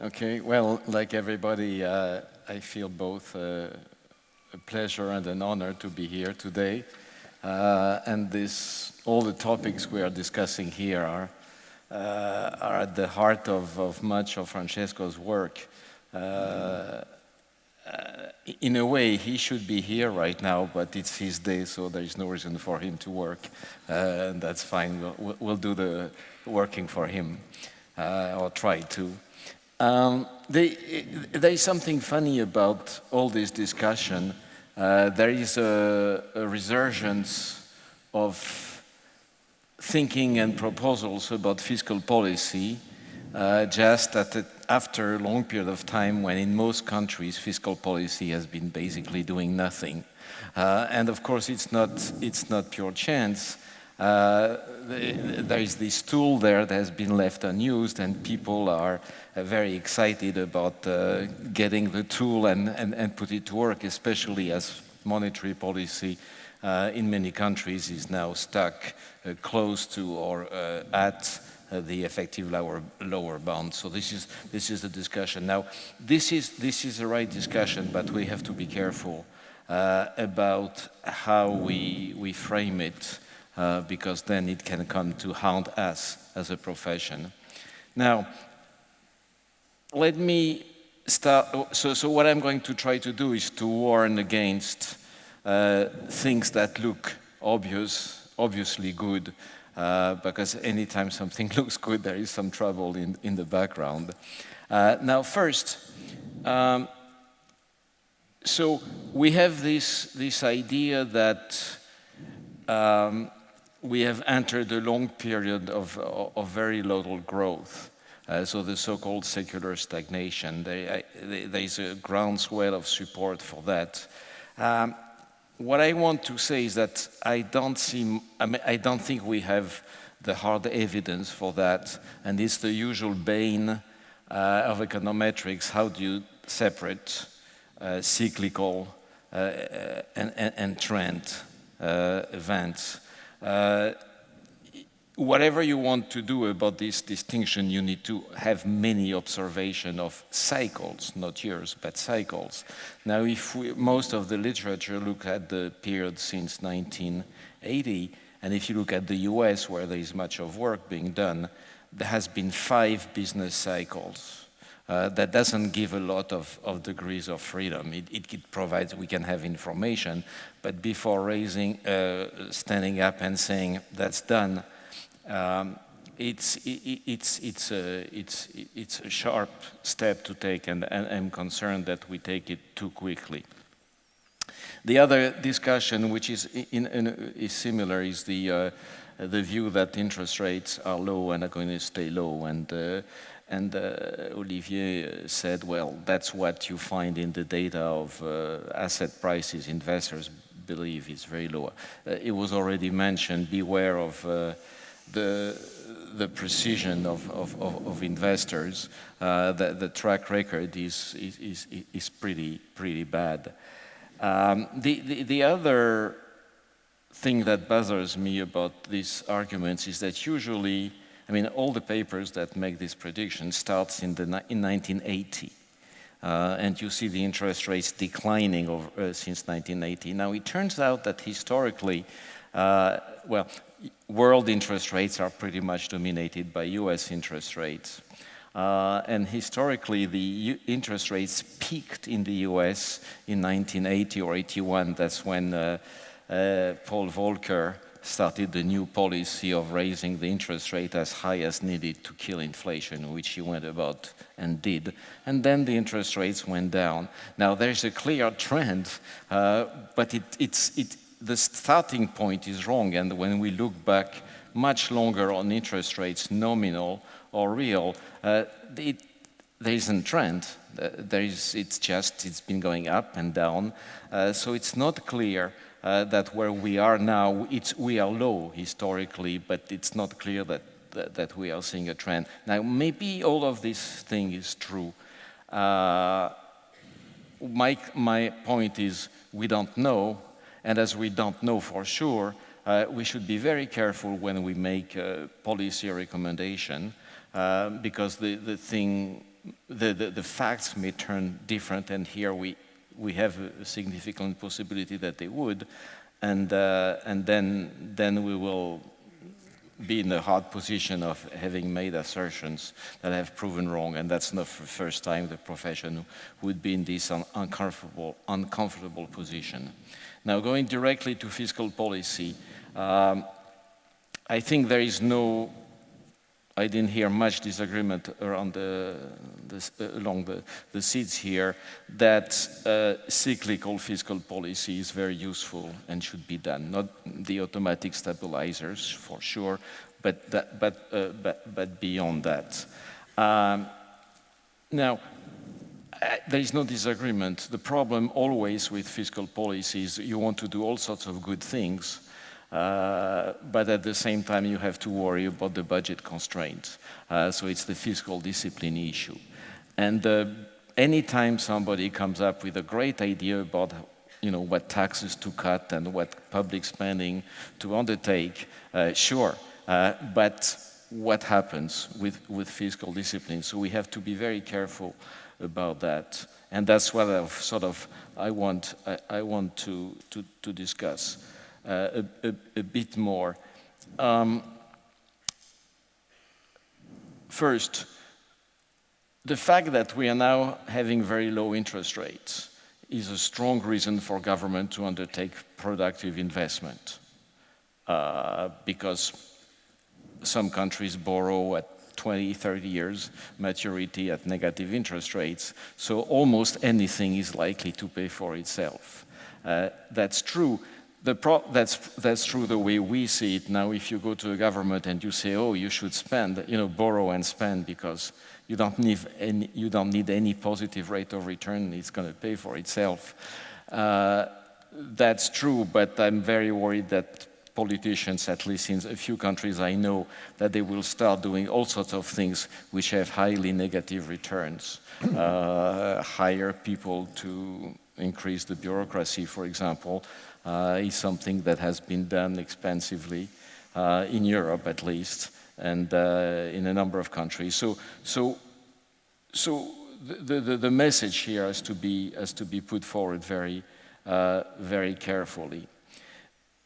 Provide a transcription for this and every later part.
Okay, well, like everybody, I feel both a pleasure and an honor to be here today. And all the topics we are discussing here are at the heart of much of Francesco's work. In a way, he should be here right now, but it's his day, so there is no reason for him to work. And that's fine, we'll do the working for him, or try to. There is something funny about all this discussion. There is a resurgence of thinking and proposals about fiscal policy just after a long period of time when in most countries fiscal policy has been basically doing nothing. And of course it's not pure chance. There is this tool there that has been left unused, and people are very excited about getting the tool and put it to work, especially as monetary policy in many countries is now stuck close to or at the effective lower bound. So this is the discussion. Now, this is the right discussion, but we have to be careful about how we frame it. Because then it can come to haunt us as a profession. Now, let me start. So what I'm going to try to do is to warn against things that look obviously good, because anytime something looks good, there is some trouble in the background. Now, first, so we have this idea that we have entered a long period of very little growth, so the so-called secular stagnation. There is a groundswell of support for that. What I want to say is that I don't think we have the hard evidence for that, and it's the usual bane of econometrics. How do you separate cyclical and trend events? Whatever you want to do about this distinction, you need to have many observations of cycles, not years, but cycles. Now, if most of the literature look at the period since 1980, and if you look at the US, where there is much of work being done, there has been 5 business cycles. That doesn't give a lot of degrees of freedom. It provides, we can have information, but before standing up and saying that's done, it's a sharp step to take, and I'm concerned that we take it too quickly. The other discussion, which is similar, is the view that interest rates are low and are going to stay low, and Olivier said, well, that's what you find in the data of asset prices. Investors believe it's very low. It was already mentioned, beware of the precision of investors. The track record is pretty bad. The other thing that bothers me about these arguments is that usually, I mean, all the papers that make this prediction starts in 1980, and you see the interest rates declining since 1980. Now, it turns out that historically, world interest rates are pretty much dominated by US interest rates. And historically, the interest rates peaked in the US in 1980 or 81. That's when Paul Volcker started the new policy of raising the interest rate as high as needed to kill inflation, which he went about and did. And then the interest rates went down. Now, there's a clear trend, but the starting point is wrong. And when we look back much longer on interest rates, nominal or real, there isn't trend. It's been going up and down. So it's not clear that where we are now, we are low historically, but it's not clear that we are seeing a trend. Now, maybe all of this thing is true. My point is we don't know, and as we don't know for sure, we should be very careful when we make a policy recommendation, because the thing the facts may turn different, and here we have a significant possibility that they would, and then we will be in the hard position of having made assertions that have proven wrong, and that's not the first time the profession would be in this uncomfortable position. Now, going directly to fiscal policy, I think there is I didn't hear much disagreement around along the seats here that cyclical fiscal policy is very useful and should be done. Not the automatic stabilizers, for sure, but beyond that. Now, there is no disagreement. The problem always with fiscal policy is you want to do all sorts of good things, but at the same time you have to worry about the budget constraints. So it's the fiscal discipline issue. And anytime somebody comes up with a great idea about what taxes to cut and what public spending to undertake, sure, but what happens with fiscal discipline? So we have to be very careful about that. And that's what I want to discuss a bit more. First, the fact that we are now having very low interest rates is a strong reason for government to undertake productive investment, because some countries borrow at 20, 30 years maturity at negative interest rates, so almost anything is likely to pay for itself. That's true. That's true the way we see it now. If you go to a government and you say, oh, you should spend, borrow and spend because you don't need any positive rate of return, it's going to pay for itself. That's true, but I'm very worried that politicians, at least in a few countries I know, that they will start doing all sorts of things which have highly negative returns. Hire people to increase the bureaucracy, for example, is something that has been done expansively in Europe, at least, and in a number of countries. So the message here has to be put forward very carefully.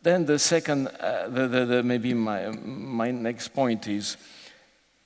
Then the second, maybe my next point is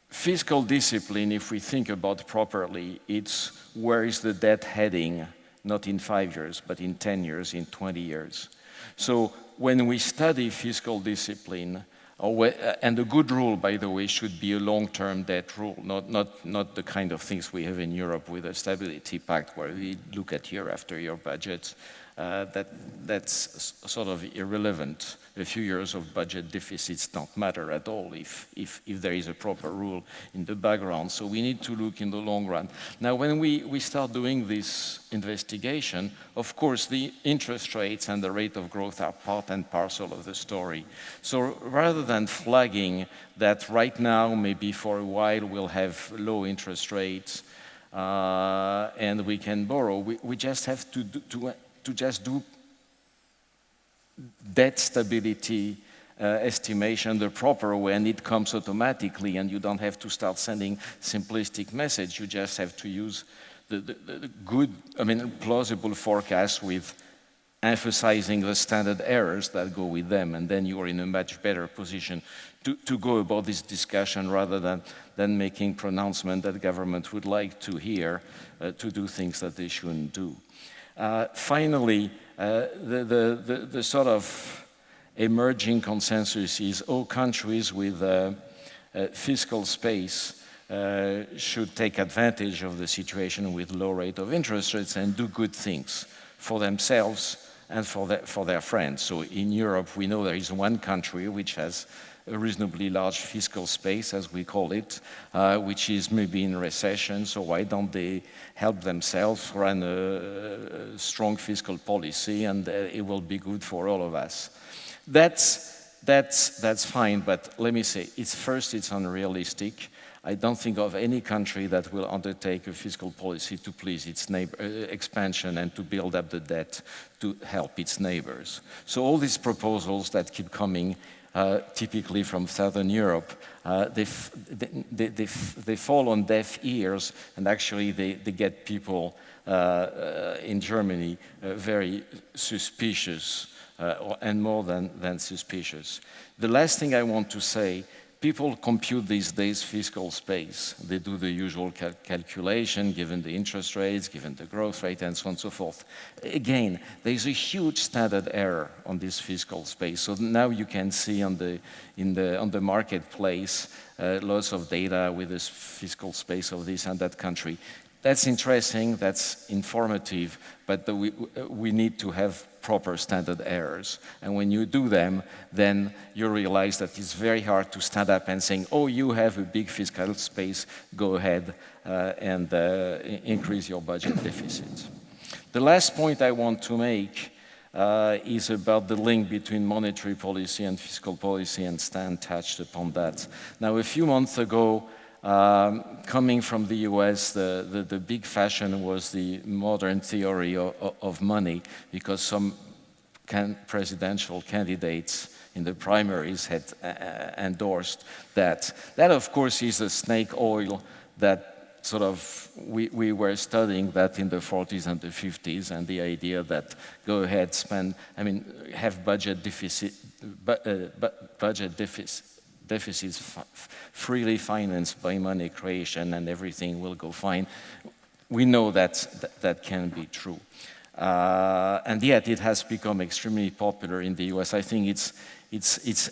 fiscal discipline. If we think about properly, it's where is the debt heading? Not in 5 years, but in 10 years, in 20 years. So when we study fiscal discipline, and a good rule, by the way, should be a long-term debt rule, not the kind of things we have in Europe with a stability pact where we look at year after year budgets. That's sort of irrelevant. A few years of budget deficits don't matter at all if there is a proper rule in the background. So we need to look in the long run. Now, when we start doing this investigation, of course, the interest rates and the rate of growth are part and parcel of the story. So rather than flagging that right now, maybe for a while, we'll have low interest rates and we can borrow, we just have to just do debt stability estimation the proper way, and it comes automatically, and you don't have to start sending simplistic message. You just have to use the good, plausible forecast with emphasizing the standard errors that go with them, and then you are in a much better position to go about this discussion rather than making pronouncement that government would like to hear to do things that they shouldn't do. Finally, the sort of emerging consensus is all countries with fiscal space should take advantage of the situation with low rate of interest rates and do good things for themselves and for their friends. So in Europe, we know there is one country which has a reasonably large fiscal space, as we call it, which is maybe in recession, so why don't they help themselves run a strong fiscal policy, and it will be good for all of us. That's fine, but let me say, it's unrealistic. I don't think of any country that will undertake a fiscal policy to please its expansion and to build up the debt to help its neighbors. So all these proposals that keep coming typically from Southern Europe, they fall on deaf ears, and actually they get people in Germany very suspicious, and more than suspicious. The last thing I want to say, people compute these days fiscal space. They do the usual calculation, given the interest rates, given the growth rate, and so on and so forth. Again, there's a huge standard error on this fiscal space. So now you can see on the marketplace lots of data with this fiscal space of this and that country. That's interesting, that's informative, but we need to have proper standard errors. And when you do them, then you realize that it's very hard to stand up and saying, oh, you have a big fiscal space, go ahead and increase your budget deficit. The last point I want to make is about the link between monetary policy and fiscal policy, and Stan touched upon that. Now, a few months ago, coming from the US, the big fashion was the modern theory of money, because some presidential candidates in the primaries had endorsed that. That, of course, is a snake oil that sort of, we were studying that in the 40s and the 50s, and the idea that go ahead, spend, I mean, have budget deficits freely financed by money creation, and everything will go fine. We know that can be true. And yet it has become extremely popular in the US. I think it's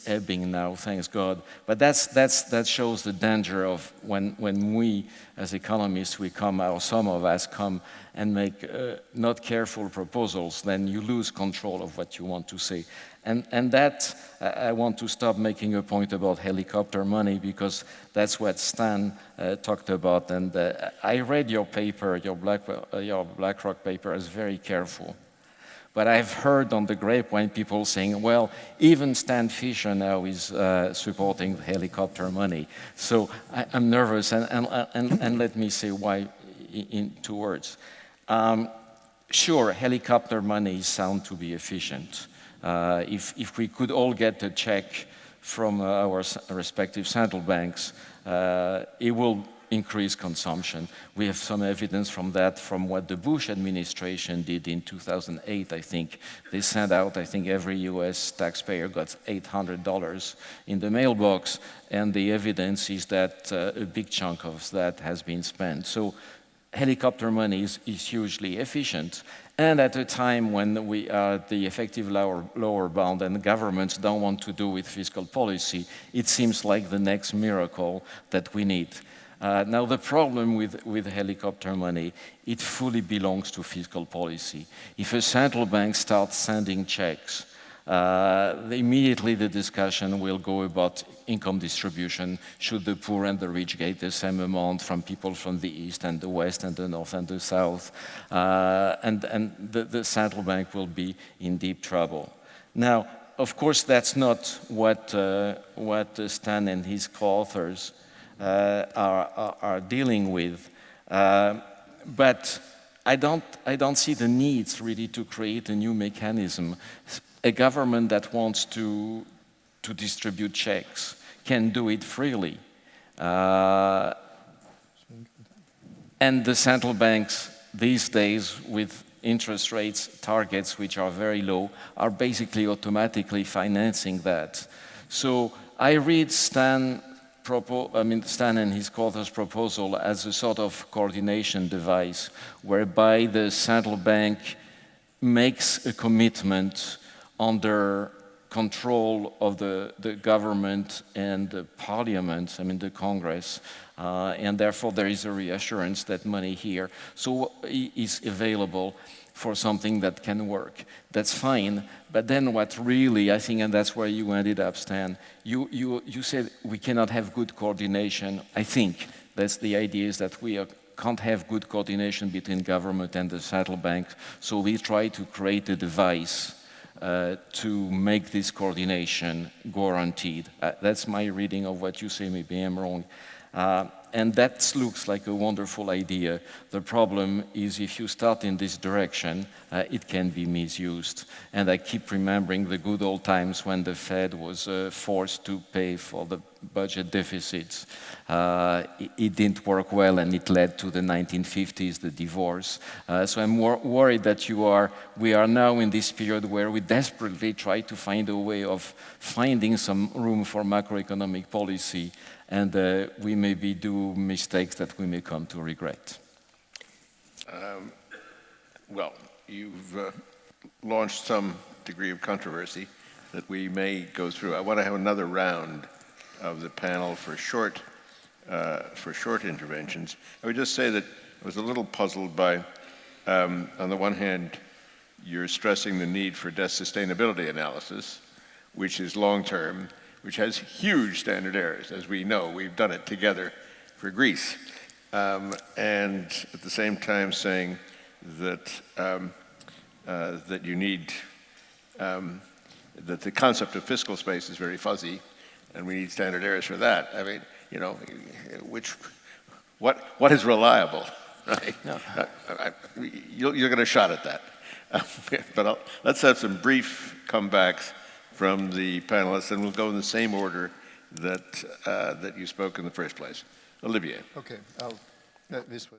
ebbing now, thanks God. But that shows the danger of when we, as economists, or some of us come and make not careful proposals, then you lose control of what you want to say. And that, I want to stop making a point about helicopter money, because that's what Stan talked about. And I read your paper, your BlackRock paper, as very careful. But I've heard on the grapevine people saying, well, even Stan Fischer now is supporting helicopter money. So I'm nervous, and let me say why in 2 words. Sure, helicopter money sound to be efficient. If we could all get a check from our respective central banks, it will increase consumption. We have some evidence from that, from what the Bush administration did in 2008, I think. They sent out, I think every US taxpayer got $800 in the mailbox, and the evidence is that a big chunk of that has been spent. So helicopter money is hugely efficient. And at a time when we are at the effective lower bound and the governments don't want to do with fiscal policy, it seems like the next miracle that we need. Now, the problem with helicopter money, it fully belongs to fiscal policy. If a central bank starts sending checks, immediately the discussion will go about income distribution. Should the poor and the rich get the same amount from people from the east and the west and the north and the south? And the central bank will be in deep trouble. Now, of course, that's not what Stan and his co-authors are dealing with. But I don't see the need really to create a new mechanism. A government that wants to distribute checks can do it freely. And the central banks these days, with interest rates targets which are very low, are basically automatically financing that. So I read Stan and his co-authors' proposal as a sort of coordination device, whereby the central bank makes a commitment under control of the government and the parliament, the Congress, and therefore there is a reassurance that money here is available for something that can work. That's fine, but then what really, I think, and that's where you ended up, Stan, you said we cannot have good coordination. I think that's the idea, is that we can't have good coordination between government and the central bank, so we try to create a device to make this coordination guaranteed. That's my reading of what you say, maybe I'm wrong. And that looks like a wonderful idea. The problem is if you start in this direction, it can be misused. And I keep remembering the good old times when the Fed was forced to pay for the budget deficits. It didn't work well, and it led to the 1950s, the divorce. So I'm worried that we are now in this period where we desperately try to find a way of finding some room for macroeconomic policy, and we maybe do mistakes that we may come to regret. Well, you've launched some degree of controversy that we may go through. I want to have another round of the panel for short interventions. I would just say that I was a little puzzled by, on the one hand, you're stressing the need for debt sustainability analysis, which is long-term, which has huge standard errors. As we know, we've done it together for Greece. And at the same time saying that, that you need, that the concept of fiscal space is very fuzzy, and we need standard errors for that. I mean, you know, what is reliable, right? No. You're going to shot at that. But let's have some brief comebacks from the panelists, and we'll go in the same order that that you spoke in the first place. Olivier. Okay, this way.